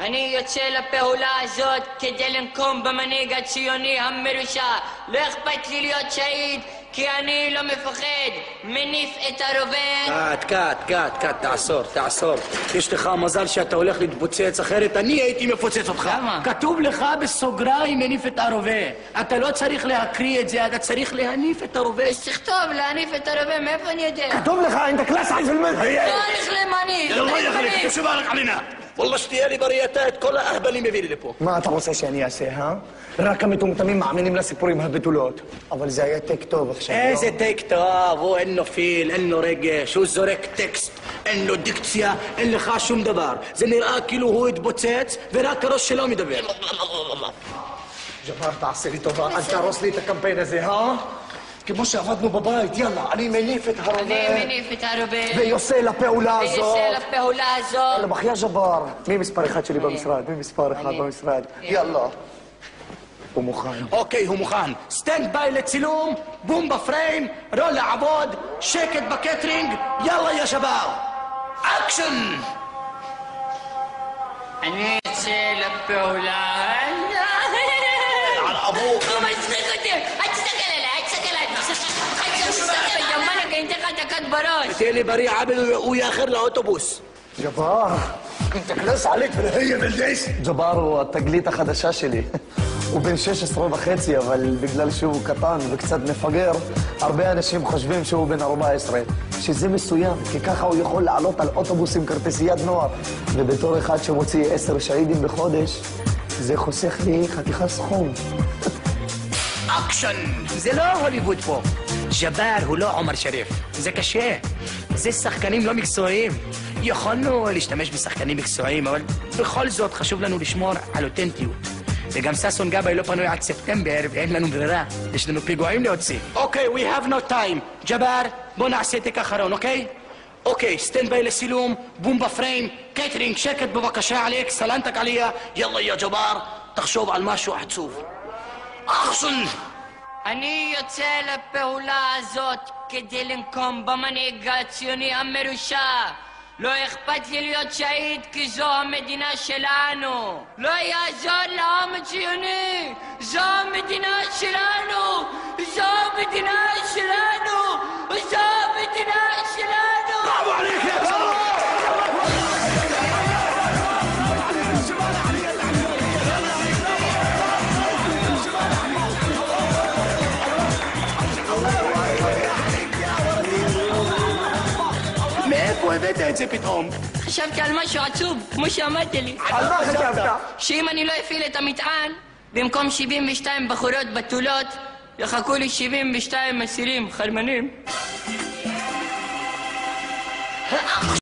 אני יוצא לפעולה הזאת כדי לנקום במנהיג הציוני המרושע. לא אכפת לי להיות שהיד, כי אני לא מפחד. מניף את הרובה. קאט, תעשור. יש לך מזל שאתה הולך להתפוצץ, אחרת אני הייתי מפוצץ אותך. למה? כתוב לך בסוגריים מניף את הרובה. אתה לא צריך להקריא את זה, אתה צריך להניף את הרובה. אז תכתוב להניף את הרובה, מאיפה אני יודע? كتب لك انت كلاس عايز المنهج. לא הולך למניף. الله يخليك شو بالك علينا والله اشتيالي برياتات كل اهبلي مبيني لفوق. ما تعرفوا ايش يعني ياسي ها؟ راكم متمين معملين لنا سيبوري مهبتولوت. اول زي تيك توك ايه تيك توك وانه فيل انه رجش وزورك تكست انه ديكسيا اللي خاشو مدبر زي نراكل وهو يتبوتسات وراك رش لو مدبر. جبار تعسلي طبعا انت راسلي تكمبين زي ها؟ כמו שעבדנו בבית, יאללה, אני מניף את הרובה. אני מניף את הרובה. ויוצא לפעולה הזאת. ויוצא לפעולה הזאת. יאללה, בחיה ג'בר. מי מספר אחד שלי במשרד? מי מספר אחד במשרד? יאללה. הוא מוכן. אוקיי, הוא מוכן. סטנד ביי לצילום, בום בפריים, רול לעבוד, שקט בקטרינג, יאללה יא שבר. אקשן! אני יוצא לפעולה. על אבוק. הוא מצחיק אותי. אל תסתכל עליי. انت قد براش تيلي بريء عامل وياخر לאוטובוס. ג'בר, انت كلاس عليك في الهية بالجيش. ג'בר הוא התגלית החדשה שלי. הוא בן 16 וחצי, אבל בגלל שהוא קטן וקצת מפגר, הרבה אנשים חושבים שהוא בן 14. שזה מסוים, כי ככה הוא יכול לעלות על אוטובוס עם כרטיסיית נוער. ובתור אחד שמוציא 10 שהידים בחודש, זה חוסך לי חתיכת סכום. אקשן! זה לא הוליווד פה. ג'בר הוא לא עומר שריף. זה קשה. זה שחקנים לא מקצועיים. יכולנו להשתמש בשחקנים מקצועיים, אבל בכל זאת חשוב לנו לשמור על אותנטיות. וגם ססון גבאי לא פנוי עד ספטמבר, ואין לנו ברירה. יש לנו פיגועים להוציא. אוקיי, we have no time. ג'בר, בוא נעשה תיק אחרון, אוקיי? אוקיי, סטנד ביי לסילום, בום בפריים, קייטרינג, שקט בבקשה עליך, סלנתק עליה. יאללה יא ג'בר, תחשוב על משהו עצוב. אקשן! אני יוצא לפעולה הזאת כדי לנקום במנהיג הציוני המרושע. לא אכפת לי להיות שהיד כי זו המדינה שלנו. לא יעזור לעם הציוני. זו המדינה שלנו. זו המדינה שלנו. זו המדינה שלנו. ברavo عليك يا جبار. מאיפה הבאת את זה פתאום? חשבתי על משהו עצוב, כמו שאמרת לי. על מה חשבת? שאם אני לא אפעיל את המטען, במקום 72 בחורות בתולות, יחכו לי 72 אסירים חרמנים.